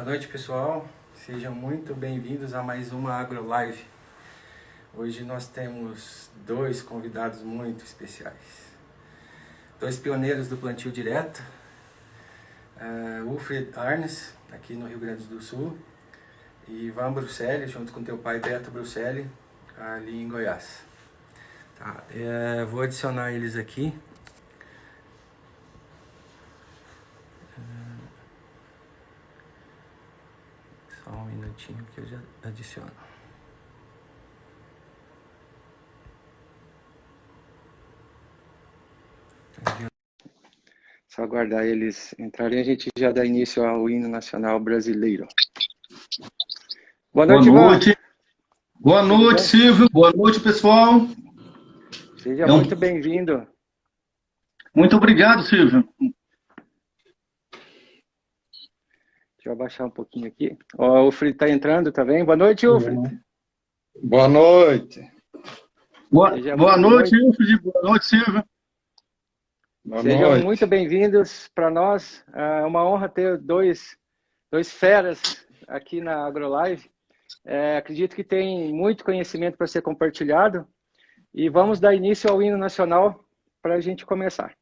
Boa noite, pessoal. Sejam muito bem-vindos a mais uma AgroLive. Hoje nós temos dois convidados muito especiais. Dois pioneiros do plantio direto. Wilfried Arnes, aqui no Rio Grande do Sul. E Ivan Bruxelli, junto com teu pai Beto Bruxelli, ali em Goiás. Tá, vou adicionar eles aqui. Só um minutinho que eu já adiciono. Só aguardar eles entrarem, a gente já dá início ao hino nacional brasileiro. Boa noite, Ivan. Boa noite, Silvio. Boa noite, pessoal. Seja muito bem-vindo. Muito obrigado, Silvio. Deixa eu abaixar um pouquinho aqui. Ó, o Wilfried está entrando, tá bem? Boa noite, Wilfried. Boa noite. Boa noite, Wilfried. Boa noite, Silvio. Sejam muito bem-vindos para nós. É uma honra ter dois feras aqui na AgroLive. Acredito que tem muito conhecimento para ser compartilhado. E vamos dar início ao hino nacional para a gente começar.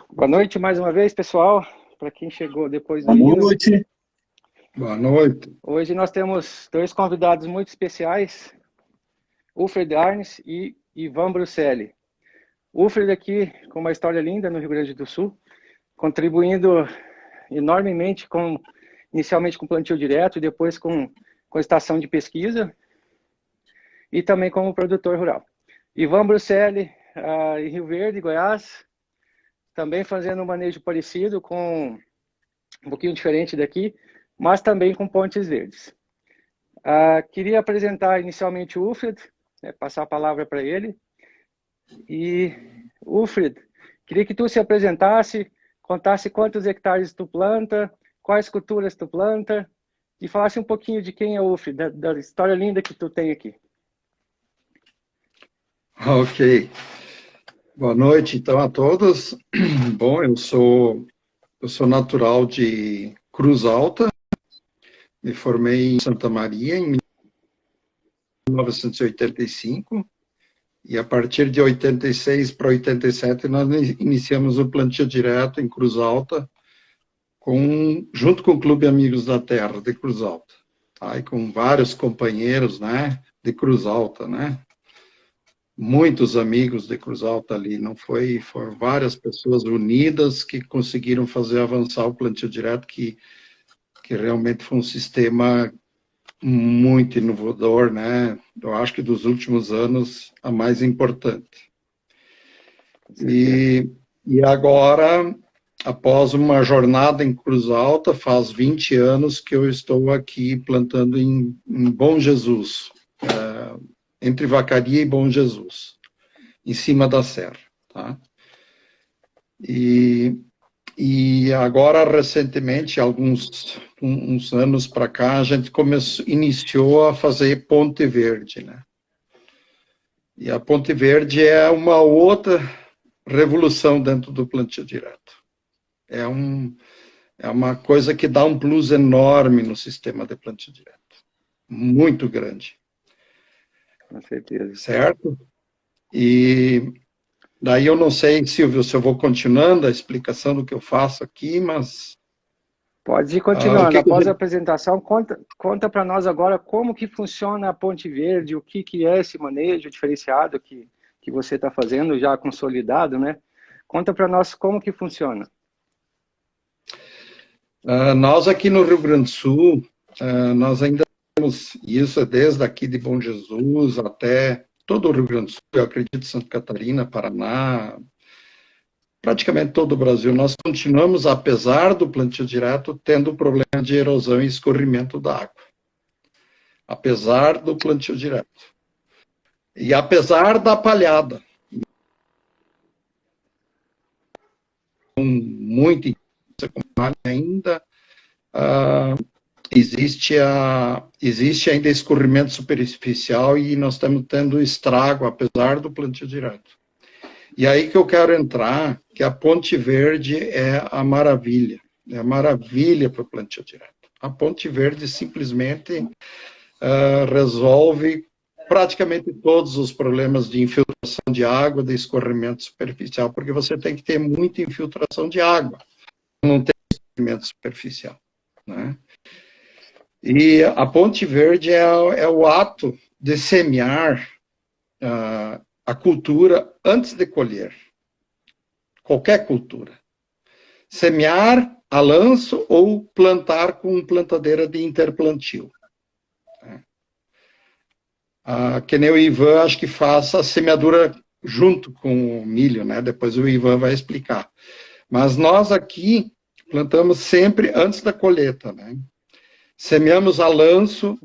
Boa noite mais uma vez, pessoal. para quem chegou depois do Boa noite. Boa noite. Hoje nós temos dois convidados muito especiais, Wilfred Arnes e Ivan Bruselli. Wilfred aqui com uma história linda no Rio Grande do Sul, contribuindo enormemente inicialmente com plantio direto e depois com estação de pesquisa e também como produtor rural. Ivan Bruselli, em Rio Verde, Goiás, também fazendo um manejo parecido, com um pouquinho diferente daqui, mas também com Pontes Verdes. Queria apresentar inicialmente o Wilfred, passar a palavra para ele. E, Wilfred, queria que tu se apresentasse, contasse quantos hectares tu planta, quais culturas tu planta, e falasse um pouquinho de quem é o Wilfred, da história linda que tu tem aqui. Ok. Boa noite, então, a todos. Bom, eu sou natural de Cruz Alta, me formei em Santa Maria em 1985, e a partir de 86 para 87 nós iniciamos o plantio direto em Cruz Alta, junto com o Clube Amigos da Terra de Cruz Alta, tá? E com vários companheiros, né, de Cruz Alta, né? Muitos amigos de Cruz Alta ali, foram várias pessoas unidas que conseguiram fazer avançar o plantio direto, que realmente foi um sistema muito inovador, né? Eu acho que dos últimos anos, a mais importante. E agora, após uma jornada em Cruz Alta, faz 20 anos que eu estou aqui plantando em Bom Jesus, entre Vacaria e Bom Jesus, em cima da serra, tá? E agora, recentemente, uns anos para cá, a gente iniciou a fazer Ponte Verde, né? E a Ponte Verde é uma outra revolução dentro do plantio direto. É uma coisa que dá um plus enorme no sistema de plantio direto. Muito grande. Com certeza. Certo? E daí eu não sei, Silvio, se eu vou continuando a explicação do que eu faço aqui, mas... Pode ir continuando. Após a apresentação, conta para nós agora como que funciona a Ponte Verde, o que é esse manejo diferenciado que você está fazendo, já consolidado, né? Conta para nós como que funciona. Nós aqui no Rio Grande do Sul, nós ainda temos isso desde aqui de Bom Jesus até todo o Rio Grande do Sul, eu acredito Santa Catarina, Paraná, praticamente todo o Brasil. Nós continuamos, apesar do plantio direto, tendo problema de erosão e escorrimento da água. Apesar do plantio direto. E apesar da palhada. Muito intensa, ainda existe ainda escorrimento superficial e nós estamos tendo estrago, apesar do plantio direto. E aí que eu quero entrar, que a Ponte Verde é a maravilha para o plantio direto. A Ponte Verde simplesmente resolve praticamente todos os problemas de infiltração de água, de escorrimento superficial, porque você tem que ter muita infiltração de água, não tem escorrimento superficial, né? E a Ponte Verde é o ato de semear a cultura antes de colher. Qualquer cultura. Semear a lanço ou plantar com plantadeira de interplantio. Que nem o Ivan, acho que faz a semeadura junto com o milho, né? Depois o Ivan vai explicar. Mas nós aqui plantamos sempre antes da colheita, né? Semeamos a lanço,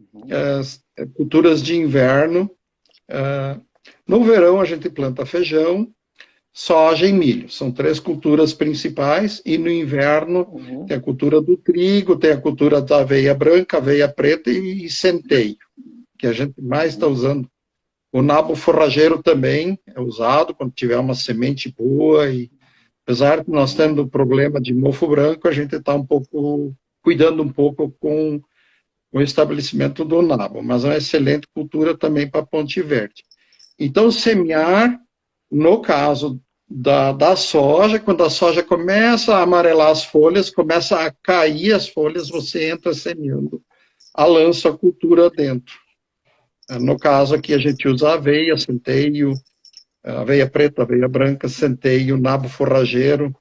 culturas de inverno. No verão a gente planta feijão, soja e milho. São 3 culturas principais. E no inverno tem a cultura do trigo, tem a cultura da aveia branca, aveia preta e centeio, que a gente mais está usando. O nabo forrageiro também é usado quando tiver uma semente boa. E apesar de nós tendo problema de mofo branco, a gente está cuidando um pouco com o estabelecimento do nabo, mas é uma excelente cultura também para Ponte Verde. Então, semear, no caso da soja. Quando a soja começa a amarelar as folhas, começa a cair as folhas, você entra semeando a lanço, a cultura dentro. No caso aqui a gente usa aveia, centeio, aveia preta, aveia branca, centeio, nabo forrageiro,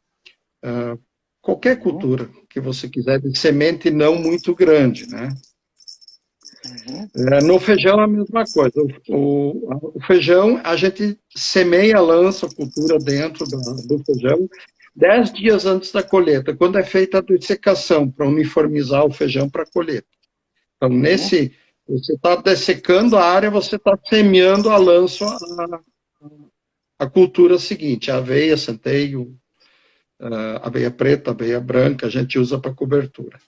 qualquer cultura que você quiser, de semente não muito grande, né? No feijão é a mesma coisa. O feijão, a gente semeia, lança a cultura dentro do feijão 10 dias antes da colheita, quando é feita a dessecação, para uniformizar o feijão para a colheita. Então, você está dessecando a área, você está semeando a lanço a cultura seguinte, a aveia, centeio, aveia preta, aveia branca, a gente usa para cobertura.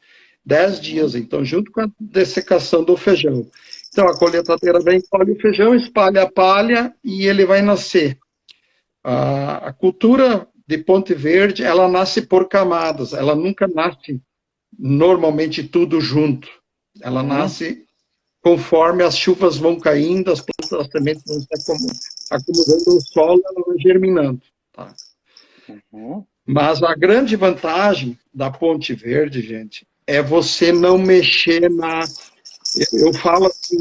10 dias, então, junto com a dessecação do feijão. Então, a colheitadeira vem, colhe o feijão, espalha a palha e ele vai nascer. A cultura de Ponte Verde, ela nasce por camadas, ela nunca nasce normalmente tudo junto. Ela nasce conforme as chuvas vão caindo, as plantas, as sementes vão se acumulando no solo, ela vai germinando. Tá? Mas a grande vantagem da Ponte Verde, gente, é você não mexer na... Eu falo assim,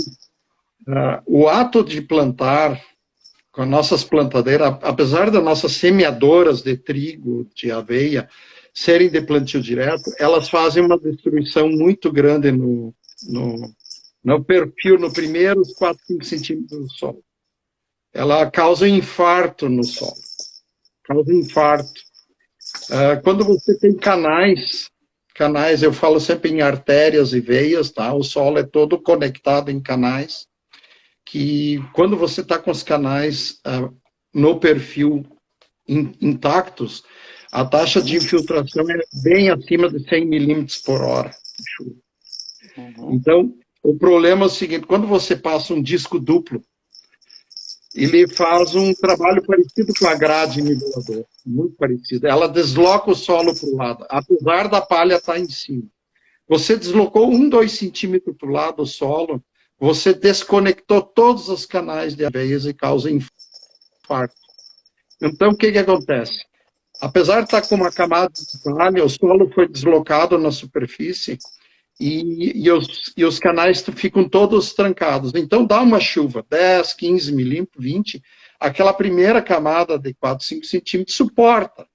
o ato de plantar com nossas plantadeiras, apesar das nossas semeadoras de trigo, de aveia, serem de plantio direto, elas fazem uma destruição muito grande no perfil, no primeiro 4, 5 centímetros do solo. Ela causa infarto no solo. Causa infarto. Quando você tem canais, eu falo sempre em artérias e veias, tá? O solo é todo conectado em canais, que quando você está com os canais no perfil intactos, a taxa de infiltração é bem acima de 100 milímetros por hora de chuva. Então, o problema é o seguinte, quando você passa um disco duplo, ele faz um trabalho parecido com a grade niveladora, muito parecido. Ela desloca o solo para o lado, apesar da palha estar em cima. Você deslocou 1, 2 centímetros para o lado do solo, você desconectou todos os canais de aveias e causa infarto. Então, o que acontece? Apesar de estar com uma camada de palha, o solo foi deslocado na superfície, e os canais ficam todos trancados. Então, dá uma chuva, 10, 15 milímetros, 20, aquela primeira camada de 4, 5 centímetros suporta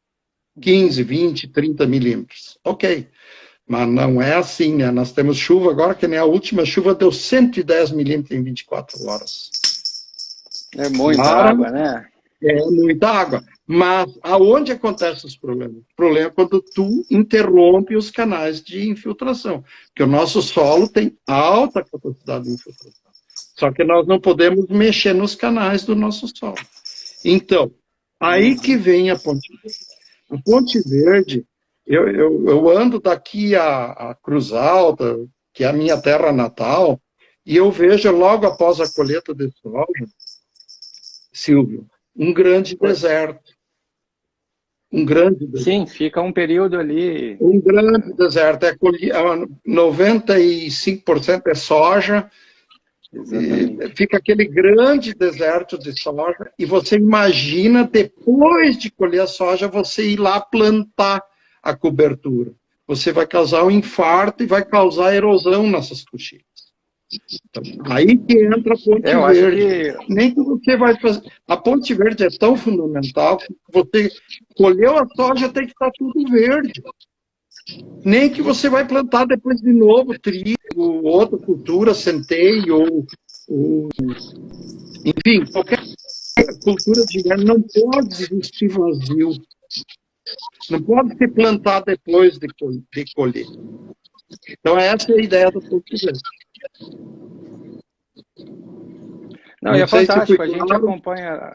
15, 20, 30 milímetros. Ok, mas não é assim, né? Nós temos chuva agora, que nem a última chuva deu 110 milímetros em 24 horas. É muita água, né? É muita água. Mas aonde acontecem os problemas? O problema é quando tu interrompe os canais de infiltração. Porque o nosso solo tem alta capacidade de infiltração. Só que nós não podemos mexer nos canais do nosso solo. Então, aí que vem a Ponte Verde. A Ponte Verde, eu ando daqui a Cruz Alta, que é a minha terra natal, e eu vejo logo após a colheita de soja, Silvio, um grande deserto. Um grande deserto. Sim, fica um período ali... Um grande deserto. 95% é soja. Fica aquele grande deserto de soja. E você imagina, depois de colher a soja, você ir lá plantar a cobertura. Você vai causar um infarto e vai causar erosão nessas coxilhas. Então, aí que entra a Ponte Verde. Nem que você vai fazer. A Ponte Verde é tão fundamental que você colheu a soja, tem que estar tudo verde. Nem que você vai plantar depois de novo trigo, outra cultura, centeio, enfim, qualquer cultura de inverno não pode existir vazio. Não pode ser plantado depois de colher. Então, essa é a ideia do Ponte Verde. Não, e é fantástico, a gente acompanha...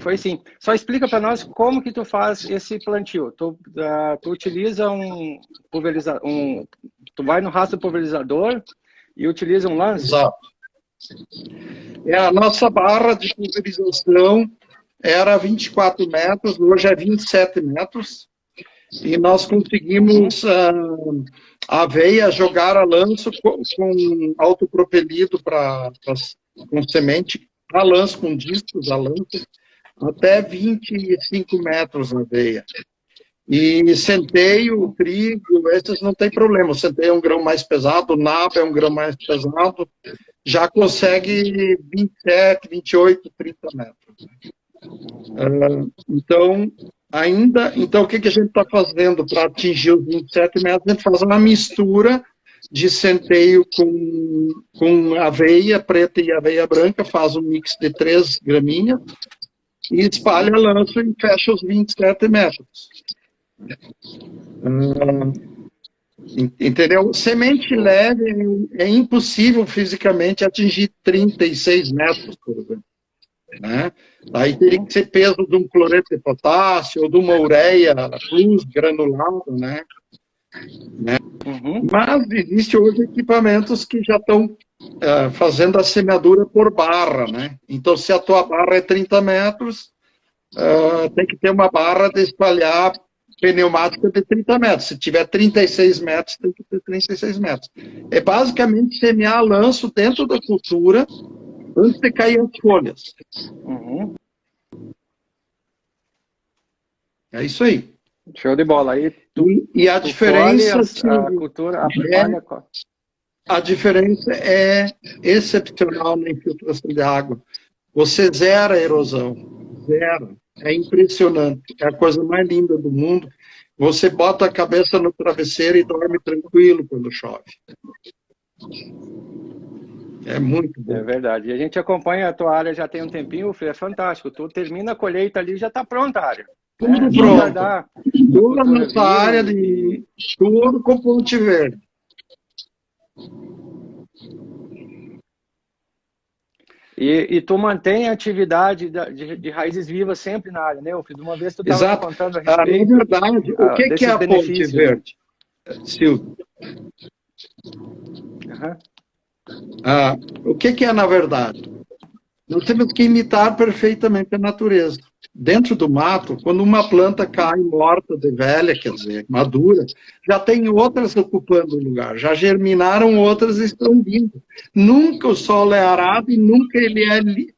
Foi sim. Só explica para nós como que tu faz esse plantio. Tu utiliza tu vai no rastro pulverizador e utiliza um lance? Exato. A nossa barra de pulverização era 24 metros, hoje é 27 metros. E nós conseguimos a aveia jogar a lanço com autopropelido com semente, a lanço com discos, a lanço. até 25 metros na veia. E centeio, trigo, esses não tem problema. O centeio é um grão mais pesado, o nabo é um grão mais pesado, já consegue 27, 28, 30 metros. Então, o que a gente está fazendo para atingir os 27 metros? A gente faz uma mistura de centeio com aveia preta e aveia branca, faz um mix de 3 graminhas e espalha a lança e fecha os 27 metros. Entendeu? Semente leve é impossível fisicamente atingir 36 metros, por exemplo. Né? Aí teria que ser peso de um cloreto de potássio ou de uma ureia plus granulado, né? Mas existem hoje equipamentos que já estão fazendo a semeadura por barra, né? Então, se a tua barra é 30 metros, tem que ter uma barra de espalhar pneumática de 30 metros. Se tiver 36 metros, tem que ter 36 metros. É basicamente semear lanço dentro da cultura antes de cair as folhas. É isso aí. Show de bola. Aí e a diferença... a cultura, a diferença é excepcional na infiltração de água. Você zera a erosão. Zero. É impressionante. É a coisa mais linda do mundo. Você bota a cabeça no travesseiro e dorme tranquilo quando chove. É muito bom. É verdade. E a gente acompanha a tua área já tem um tempinho, é fantástico. Tu termina a colheita ali, já está pronta a área. Tudo pronto. Toda a nossa área de tudo com ponte verde. E tu mantém a atividade de raízes vivas sempre na área, né, Wilfried? Uma vez tu estava contando a respeito... Na verdade, o que é a ponte verde, Silvio? O que é, na verdade? Nós temos que imitar perfeitamente a natureza. Dentro do mato, quando uma planta cai morta de velha, quer dizer, madura, já tem outras ocupando o lugar, já germinaram outras e estão vindo. Nunca o solo é arado e nunca ele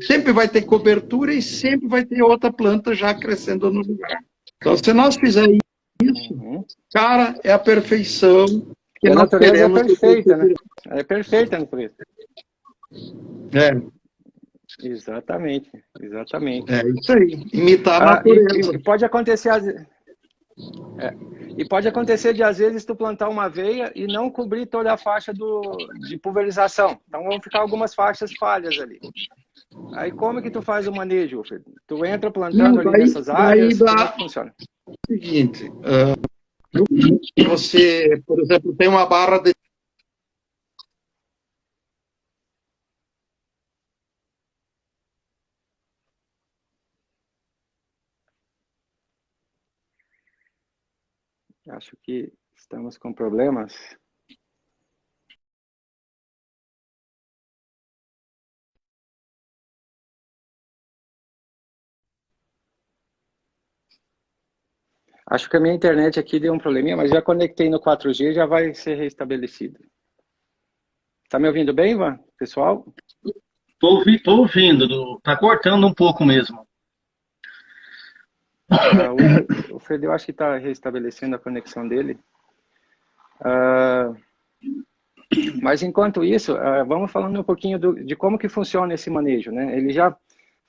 sempre vai ter cobertura e sempre vai ter outra planta já crescendo no lugar. Então, se nós fizermos isso, cara, é a perfeição que nós queremos. É perfeita, né? É perfeita, natureza. Exatamente. É isso aí, imitar a natureza. E pode acontecer de, às vezes, tu plantar uma aveia e não cobrir toda a faixa de pulverização. Então, vão ficar algumas faixas falhas ali. Aí, como que tu faz o manejo, Wilfried? Tu entra plantando ali nessas áreas, como é que funciona? É o seguinte, você, por exemplo, tem uma barra de... Acho que estamos com problemas. Acho que a minha internet aqui deu um probleminha, mas já conectei no 4G, já vai ser restabelecido. Tá me ouvindo bem, Ivan? Pessoal? Tô ouvindo. Tá cortando um pouco mesmo. O Fred, eu acho que está restabelecendo a conexão dele. Mas enquanto isso, vamos falando um pouquinho de como que funciona esse manejo, né? Ele já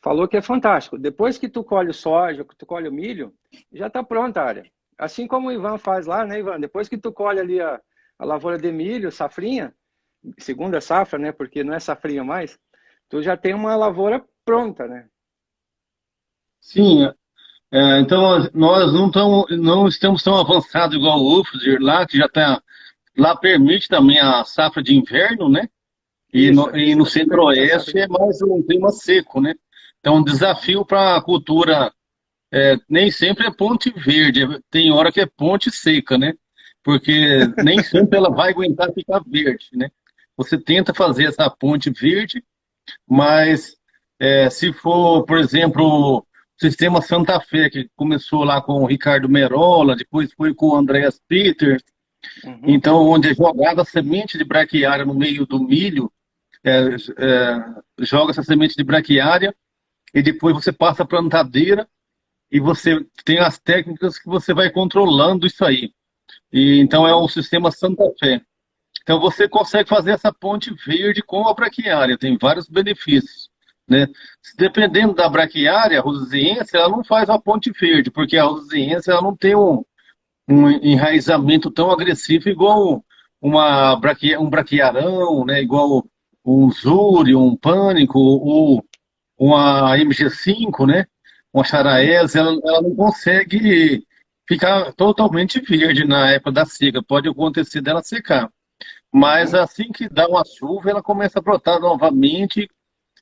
falou que é fantástico. Depois que tu colhe o soja, que tu colhe o milho, já está pronta a área. Assim como o Ivan faz lá, né, Ivan? Depois que tu colhe ali a lavoura de milho, safrinha, segunda safra, né? Porque não é safrinha mais, tu já tem uma lavoura pronta, né? Sim, então nós não estamos tão avançados igual o UFSIR lá, que já está... Lá permite também a safra de inverno, né? E no centro-oeste é mais um clima seco, né? Então, um desafio para a cultura nem sempre é ponte verde, tem hora que é ponte seca, né? Porque nem sempre ela vai aguentar ficar verde, né? Você tenta fazer essa ponte verde, mas se for, por exemplo, o sistema Santa Fé, que começou lá com o Ricardo Merola, depois foi com o Andreas Peter, então, onde é jogada a semente de braquiária no meio do milho, joga essa semente de braquiária e depois você passa a plantadeira e você tem as técnicas que você vai controlando isso aí. E então é o sistema Santa Fé. Então você consegue fazer essa ponte verde com a braquiária, tem vários benefícios, né? Dependendo da braquiária, a rhodesiense, ela não faz a ponte verde, porque a rhodesiense ela não tem um enraizamento tão agressivo igual um braquiarão, né? Igual um Zuri, um Pânico, ou uma MG5, né? Uma Charaesa, ela não consegue ficar totalmente verde na época da seca. Pode acontecer dela secar. Mas assim que dá uma chuva, ela começa a brotar novamente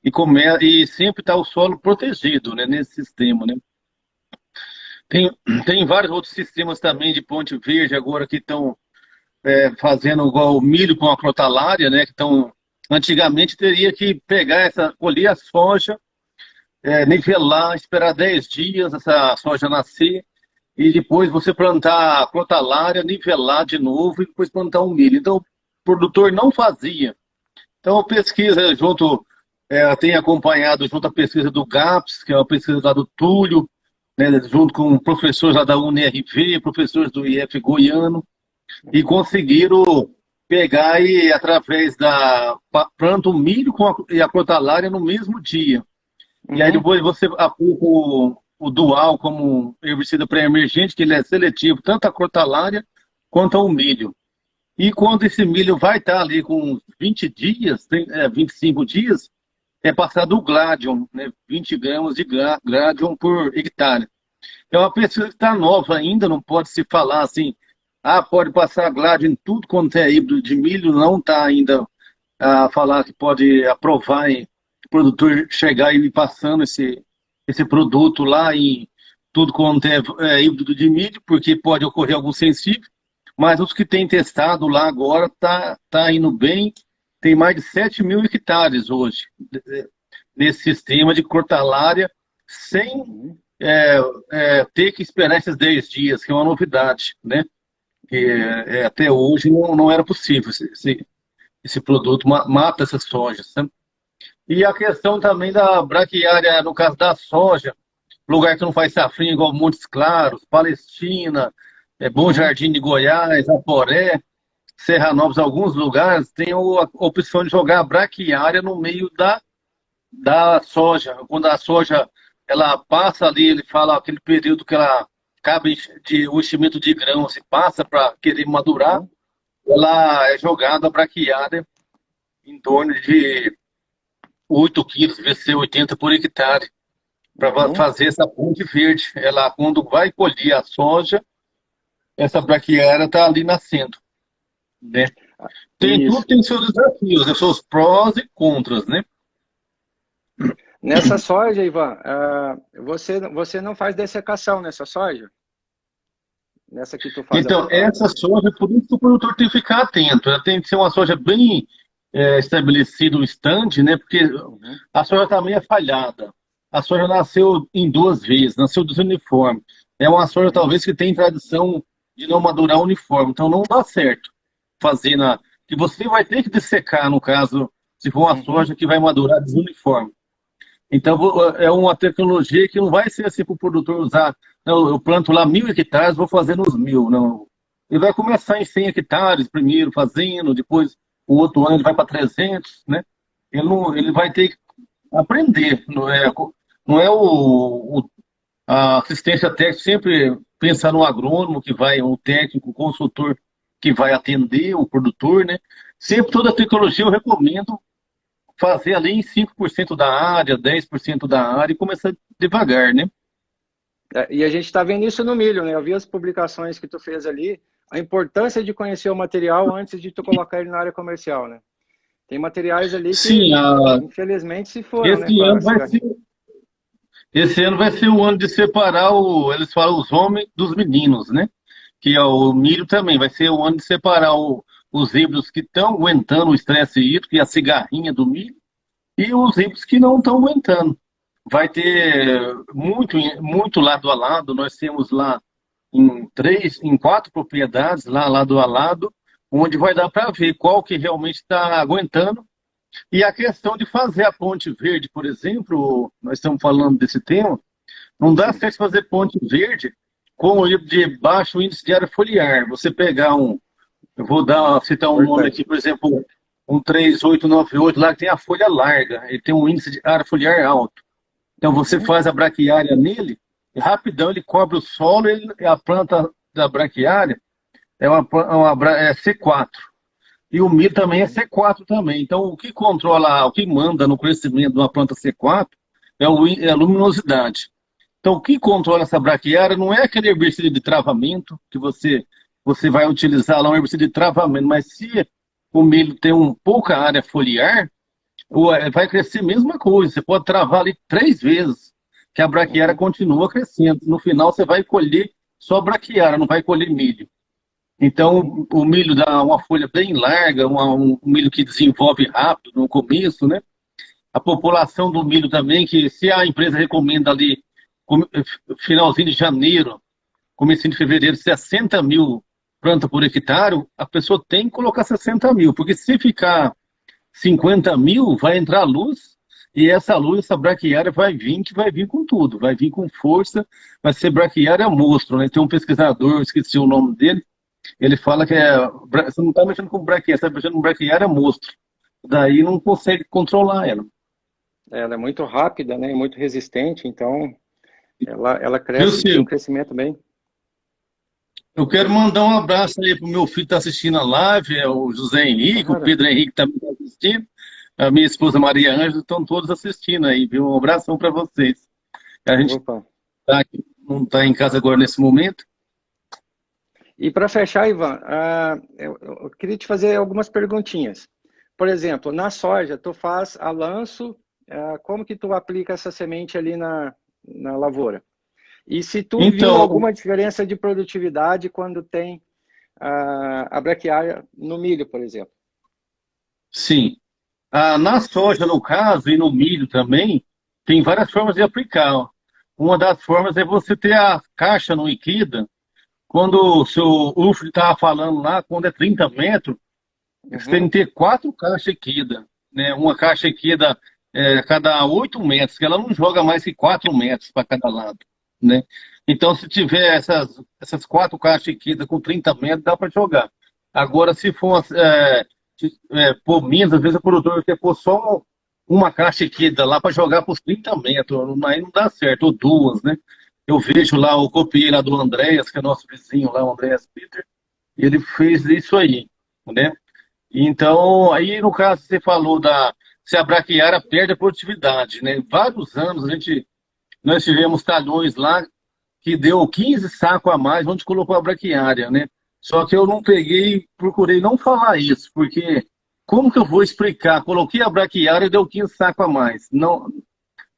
e sempre está o solo protegido, né, nesse sistema, né? Tem vários outros sistemas também de ponte verde agora que estão fazendo igual o milho com a crotalária, né? Que estão antigamente teria que colher a soja, nivelar, esperar 10 dias essa soja nascer e depois você plantar a crotalária, nivelar de novo e depois plantar o milho. Então o produtor não fazia. Então a pesquisa tem acompanhado junto à pesquisa do GAPS, que é uma pesquisa lá do Túlio, né, junto com professores lá da UNRV, professores do IF Goiano, e conseguiram pegar e, através planta o milho e a crotalária no mesmo dia. E aí depois você aplica o dual como herbicida pré-emergente, que ele é seletivo, tanto a crotalária quanto ao milho. E quando esse milho vai estar ali com 20 dias, 25 dias, é passado o Gladion, né, 20 gramas de Gladion por hectare. É uma pesquisa que está nova ainda, não pode se falar assim, pode passar Gladion em tudo quanto é híbrido de milho, não está ainda a falar que pode aprovar o produtor chegar e ir passando esse produto lá em tudo quanto é híbrido de milho, porque pode ocorrer algum sensível. Mas os que têm testado lá agora tá indo bem. Tem mais de 7 mil hectares hoje nesse sistema de crotalária sem ter que esperar esses 10 dias, que é uma novidade, né? Que até hoje não era possível. Esse produto mata essas sojas, né? E a questão também da braquiária, no caso da soja, lugar que não faz safrinha igual Montes Claros, Palestina, Bom Jardim de Goiás, Aporé, Serra Novos, alguns lugares tem a opção de jogar a braquiária no meio da soja. Quando a soja ela passa ali, ele fala aquele período que ela acaba o enchimento de grãos e passa para querer madurar, ela é jogada a braquiária em torno de 8 quilos, VC 80 por hectare, para fazer essa ponte verde. Ela, quando vai colher a soja, essa braquiária está ali nascendo, né? Tudo tem seus desafios, né? Seus prós e contras, né? Nessa soja, Ivan, você não faz dessecação nessa soja? Nessa que tu faz. Então, essa soja, por isso que o produtor tem que ficar atento. Ela tem que ser uma soja bem estabelecida, o stand, né? Porque a soja também é falhada. A soja nasceu em 2 vezes, nasceu desuniforme. É uma soja, talvez, que tem tradição de não madurar uniforme. Então, não dá certo fazer que você vai ter que dessecar, no caso, se for uma soja que vai madurar desuniforme. Então, é uma tecnologia que não vai ser assim para o produtor usar. Não, eu planto lá 1.000 hectares, vou fazer nos 1.000. Não. Ele vai começar em 100 hectares primeiro, fazendo, depois o outro ano ele vai para 300, né? Ele vai ter que aprender. Não é a assistência técnica sempre pensar no agrônomo que vai, o técnico, o consultor que vai atender o produtor, né? Sempre toda a tecnologia eu recomendo fazer ali em 5% da área, 10% da área e começar devagar, né? E a gente está vendo isso no milho, né? Eu vi as publicações que tu fez ali, a importância de conhecer o material antes de tu colocar ele na área comercial, né? Tem materiais ali que, infelizmente, se foram, Esse ano vai ser o ano de separar, eles falam, os homens dos meninos, né? Que o milho também vai ser o ano de separar os híbridos que estão aguentando o estresse hídrico e a cigarrinha do milho, e os híbridos que não estão aguentando. Vai ter muito lado a lado. Nós temos lá em 4 propriedades, lá lado a lado, onde vai dar para ver qual que realmente está aguentando E a questão de fazer a ponte verde, por exemplo, nós estamos falando desse tema, não dá certo fazer ponte verde com de baixo índice de área foliar. Você pegar eu vou citar um nome aqui, por exemplo, um 3898 lá que tem a folha larga, ele tem um índice de área foliar alto. Então você faz a braquiária nele, e rapidão ele cobre o solo, a planta da braquiária é C4. E o milho também é C4 também. Então o que controla, o que manda no crescimento de uma planta C4 é a luminosidade. Então o que controla essa braquiária não é aquele herbicida de travamento que você vai utilizar lá, um herbicida de travamento, mas se o milho tem pouca área foliar, vai crescer a mesma coisa. Você pode travar ali 3 vezes, que a braquiária continua crescendo. No final, você vai colher só braquiária, não vai colher milho. Então, o milho dá uma folha bem larga, um milho que desenvolve rápido no começo, né? A população do milho também, que se a empresa recomenda ali, finalzinho de janeiro, comecinho de fevereiro, 60 mil plantas por hectare, a pessoa tem que colocar 60 mil, porque se ficar 50 mil, vai entrar luz, e essa luz, essa braquiária vai vir com tudo, vai vir com força, vai ser braquiária monstro, né? Tem um pesquisador, esqueci o nome dele, ele fala que você não está mexendo com braquiária, você está mexendo com braquiária monstro. Daí não consegue controlar ela. Ela é muito rápida, né? Muito resistente, então ela cresce, tem um crescimento bem. Eu quero mandar um abraço aí pro meu filho que está assistindo a live, é o José Henrique, o Pedro Henrique também está assistindo, a minha esposa Maria Ângela, estão todos assistindo aí, viu? Um abração para vocês. A gente não está em casa agora nesse momento. E para fechar, Ivan, eu queria te fazer algumas perguntinhas. Por exemplo, na soja, tu faz a lanço, como que tu aplica essa semente ali na lavoura? E se tu viu alguma diferença de produtividade quando tem a braquiária no milho, por exemplo? Sim. Na soja, no caso, e no milho também, tem várias formas de aplicar. Uma das formas é você ter a caixa no Equida. Quando o seu UFO estava falando lá, quando é 30 metros, você tem que ter 4 caixas Equida. Né? Uma caixa Equida cada 8 metros, que ela não joga mais que 4 metros para cada lado. Né? Então, se tiver essas 4 caixas Equida com 30 metros, dá para jogar. Agora, se for por menos, às vezes o produtor quer pôr só uma caixa Equida lá para jogar por 30 metros, aí não dá certo, ou 2, né? Eu vejo lá, eu copiei lá do Andréas, que é nosso vizinho lá, o Andréas Peter, e ele fez isso aí, né? Então, aí no caso você falou se a braquiária perde a produtividade, né? Vários anos nós tivemos talhões lá que deu 15 sacos a mais onde colocou a braquiária, né? Só que eu não procurei não falar isso, porque como que eu vou explicar? Coloquei a braquiária e deu 15 sacos a mais. Não,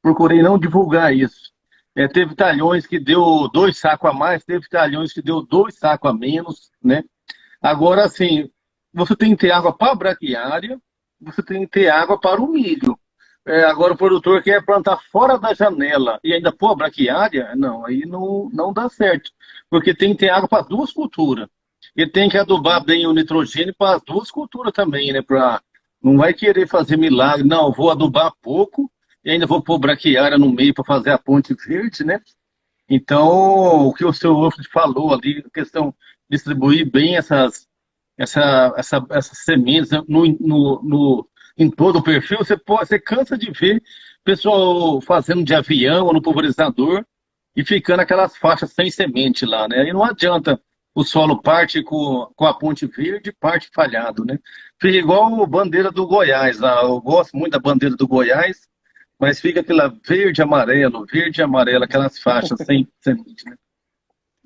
procurei não divulgar isso. Teve talhões que deu 2 sacos a mais, teve talhões que deu 2 sacos a menos, né? Agora, assim, você tem que ter água para a braquiária, você tem que ter água para o milho. Agora o produtor quer plantar fora da janela e ainda pôr a braquiária, não, aí não dá certo. Porque tem que ter água para 2 culturas. E tem que adubar bem o nitrogênio para as 2 culturas também, né? Não vai querer fazer milagre, não, vou adubar pouco e ainda vou pôr braquiária no meio para fazer a ponte verde, né? Então, o que o seu Wolf falou ali, a questão de distribuir bem essas sementes em todo o perfil, você cansa de ver pessoal fazendo de avião ou no pulverizador e ficando aquelas faixas sem semente lá, né? E não adianta o solo parte com a ponte verde, parte falhado, né? Fica igual a bandeira do Goiás lá. Eu gosto muito da bandeira do Goiás, mas fica aquela verde e amarelo, aquelas faixas sem semente, né?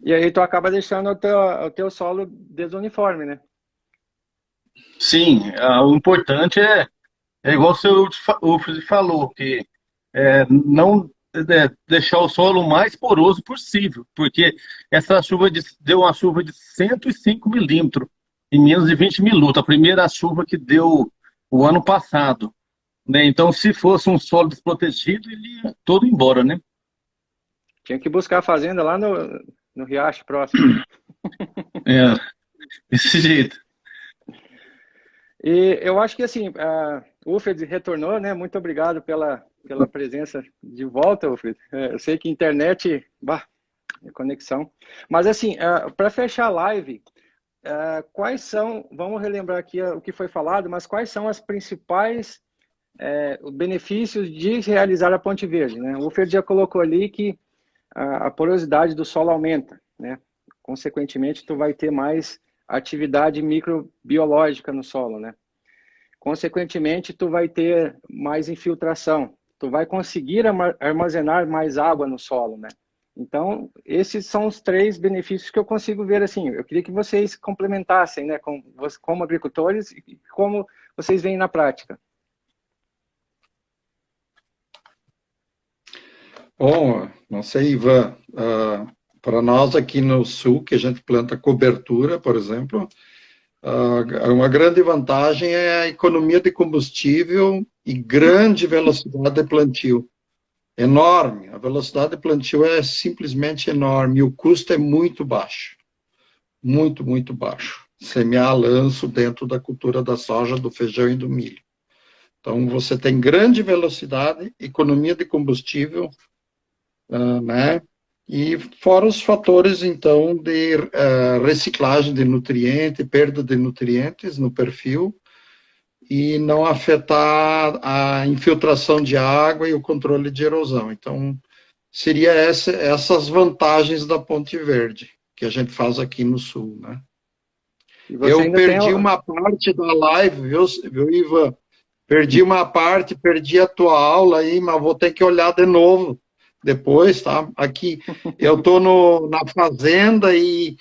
E aí tu acaba deixando o teu solo desuniforme, né? Sim, o importante é igual o seu falou, que não deixar o solo o mais poroso possível, porque essa chuva deu uma chuva de 105 milímetros em menos de 20 minutos, a primeira chuva que deu o ano passado. Né? Então, se fosse um solo desprotegido, ele ia todo embora, né? Tinha que buscar a fazenda lá no riacho próximo. Desse jeito. E eu acho que, assim, O Wilfred retornou, né? Muito obrigado pela presença de volta, Wilfred. Eu sei que internet, conexão. Mas assim, para fechar a live, quais são, vamos relembrar aqui o que foi falado, mas quais são as principais benefícios de realizar a Ponte Verde, né? O Wilfred já colocou ali que a porosidade do solo aumenta, né? Consequentemente, tu vai ter mais atividade microbiológica no solo, né? Consequentemente, tu vai ter mais infiltração, tu vai conseguir armazenar mais água no solo, né? Então, esses são os 3 benefícios que eu consigo ver, assim. Eu queria que vocês complementassem, né, como agricultores e como vocês veem na prática. Bom, não sei, Ivan, para nós aqui no sul, que a gente planta cobertura, por exemplo, uma grande vantagem é a economia de combustível e grande velocidade de plantio. Enorme. A velocidade de plantio é simplesmente enorme e o custo é muito baixo. Muito, muito baixo. Semear a lanço dentro da cultura da soja, do feijão e do milho. Então, você tem grande velocidade, economia de combustível, né? E fora os fatores, então, de reciclagem de nutrientes, perda de nutrientes no perfil, e não afetar a infiltração de água e o controle de erosão. Então, seria essas vantagens da Ponte Verde, que a gente faz aqui no Sul, né? Eu perdi uma parte da live, viu, Ivan? Perdi uma parte, perdi a tua aula aí, mas vou ter que olhar de novo depois, tá? Aqui, eu estou na fazenda e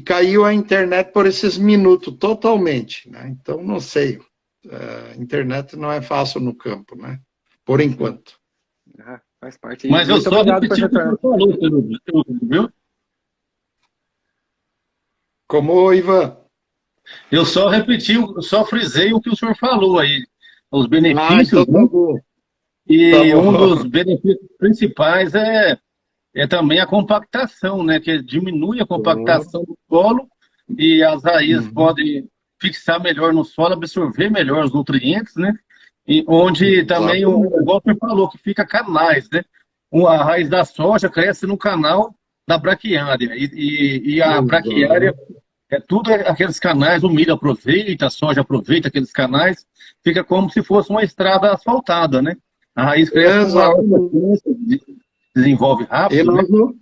caiu a internet por esses minutos, totalmente, né? Então, não sei. Internet não é fácil no campo, né? Por enquanto. Faz parte. Mas eu só repeti o que você falou, viu? Como, Ivan? Eu só repeti, só frisei o que o senhor falou aí. Os benefícios, então tá bom. E um dos benefícios principais é também a compactação, né? Que diminui a compactação do solo e as raízes podem fixar melhor no solo, absorver melhor os nutrientes, né? E onde também, igual você falou, que fica canais, né? A raiz da soja cresce no canal da braquiária e a braquiária tudo aqueles canais, o milho aproveita, a soja aproveita aqueles canais, fica como se fosse uma estrada asfaltada, né? A raiz cresce desenvolve rápido.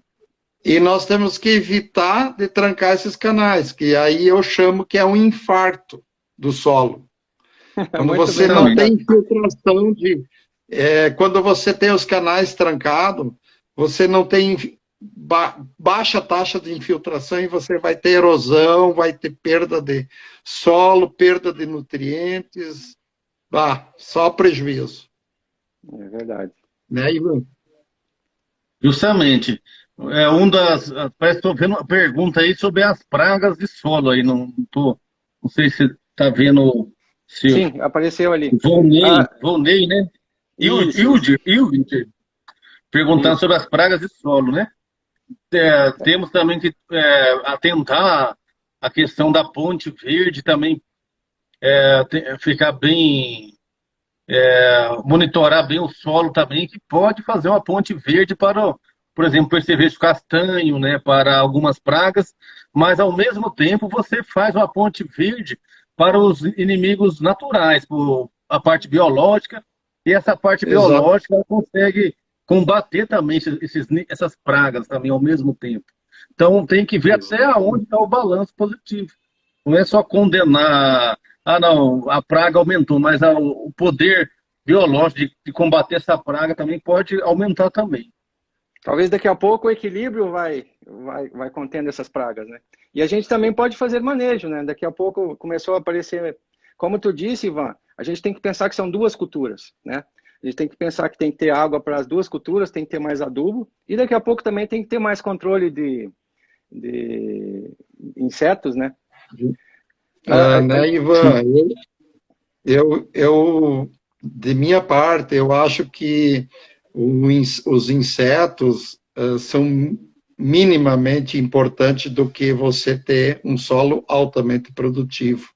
E nós temos que evitar de trancar esses canais, que aí eu chamo que é um infarto do solo. Quando você não tem infiltração quando você tem os canais trancados, você não tem baixa taxa de infiltração e você vai ter erosão, vai ter perda de solo, perda de nutrientes, só prejuízo. É verdade. Né, Ivan? Justamente. Parece que estou vendo uma pergunta aí sobre as pragas de solo aí, não sei se está vendo. Sim, apareceu ali. Volney, né? Hildir, perguntando sobre as pragas de solo, né? Temos também que atentar a questão da Ponte Verde também, ficar bem, monitorar bem o solo também, que pode fazer uma ponte verde para, por exemplo, percevejo castanho, né, para algumas pragas, mas ao mesmo tempo você faz uma ponte verde para os inimigos naturais, por a parte biológica, e essa parte biológica ela consegue combater também essas pragas também ao mesmo tempo. Então tem que ver até onde está o balanço positivo. Não é só condenar, não, a praga aumentou, mas o poder biológico de combater essa praga também pode aumentar também. Talvez daqui a pouco o equilíbrio vai contendo essas pragas, né? E a gente também pode fazer manejo, né? Daqui a pouco começou a aparecer, como tu disse, Ivan, a gente tem que pensar que são 2 culturas, né? A gente tem que pensar que tem que ter água para as 2 culturas, tem que ter mais adubo, e daqui a pouco também tem que ter mais controle de insetos, né? Né, Ivan, de minha parte, eu acho que os insetos são minimamente importantes do que você ter um solo altamente produtivo.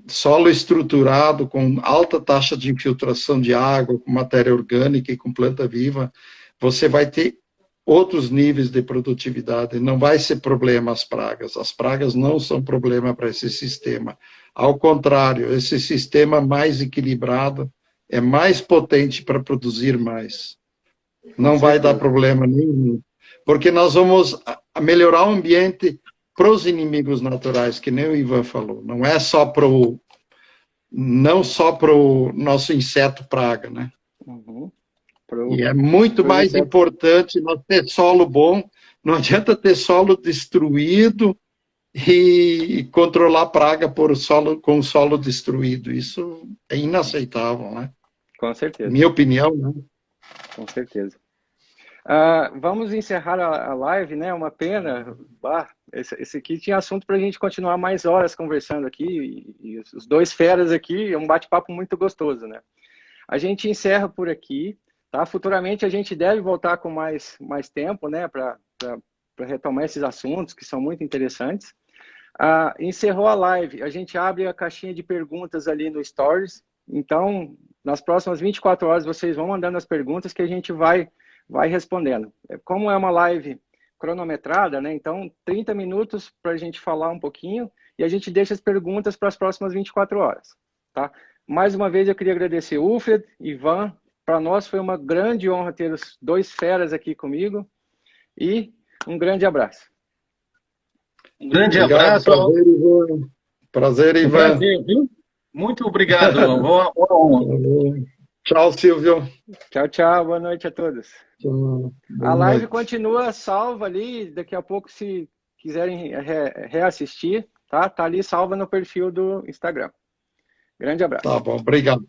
solo estruturado com alta taxa de infiltração de água, com matéria orgânica e com planta viva, você vai ter outros níveis de produtividade, não vai ser problema as pragas não são problema para esse sistema, ao contrário, esse sistema mais equilibrado é mais potente para produzir mais, não vai dar problema nenhum, porque nós vamos melhorar o ambiente para os inimigos naturais, que nem o Ivan falou, não é só para o nosso inseto praga, né? Uhum. E é muito mais importante nós ter solo bom, não adianta ter solo destruído e controlar praga com o solo destruído, isso é inaceitável, né? Com certeza. Minha opinião, né? Com certeza. Vamos encerrar a live, né? Uma pena. Esse aqui tinha assunto para a gente continuar mais horas conversando aqui, e os dois feras aqui, é um bate-papo muito gostoso, né? A gente encerra por aqui, tá? Futuramente a gente deve voltar com mais tempo, né? Para retomar esses assuntos que são muito interessantes. Encerrou a live, a gente abre a caixinha de perguntas ali no Stories, então nas próximas 24 horas vocês vão mandando as perguntas que a gente vai respondendo. Como é uma live cronometrada, né? Então 30 minutos para a gente falar um pouquinho e a gente deixa as perguntas para as próximas 24 horas, tá? Mais uma vez eu queria agradecer Wilfred, Ivan, para nós foi uma grande honra ter os dois feras aqui comigo e um grande abraço. Um grande abraço. Prazer, Ivan. Prazer, Ivan. Prazer, viu? Muito obrigado. Tchau, Silvio. Tchau. Boa noite a todos. Tchau. A live continua salva ali. Daqui a pouco, se quiserem reassistir, tá? Tá ali salva no perfil do Instagram. Grande abraço. Tá bom. Obrigado.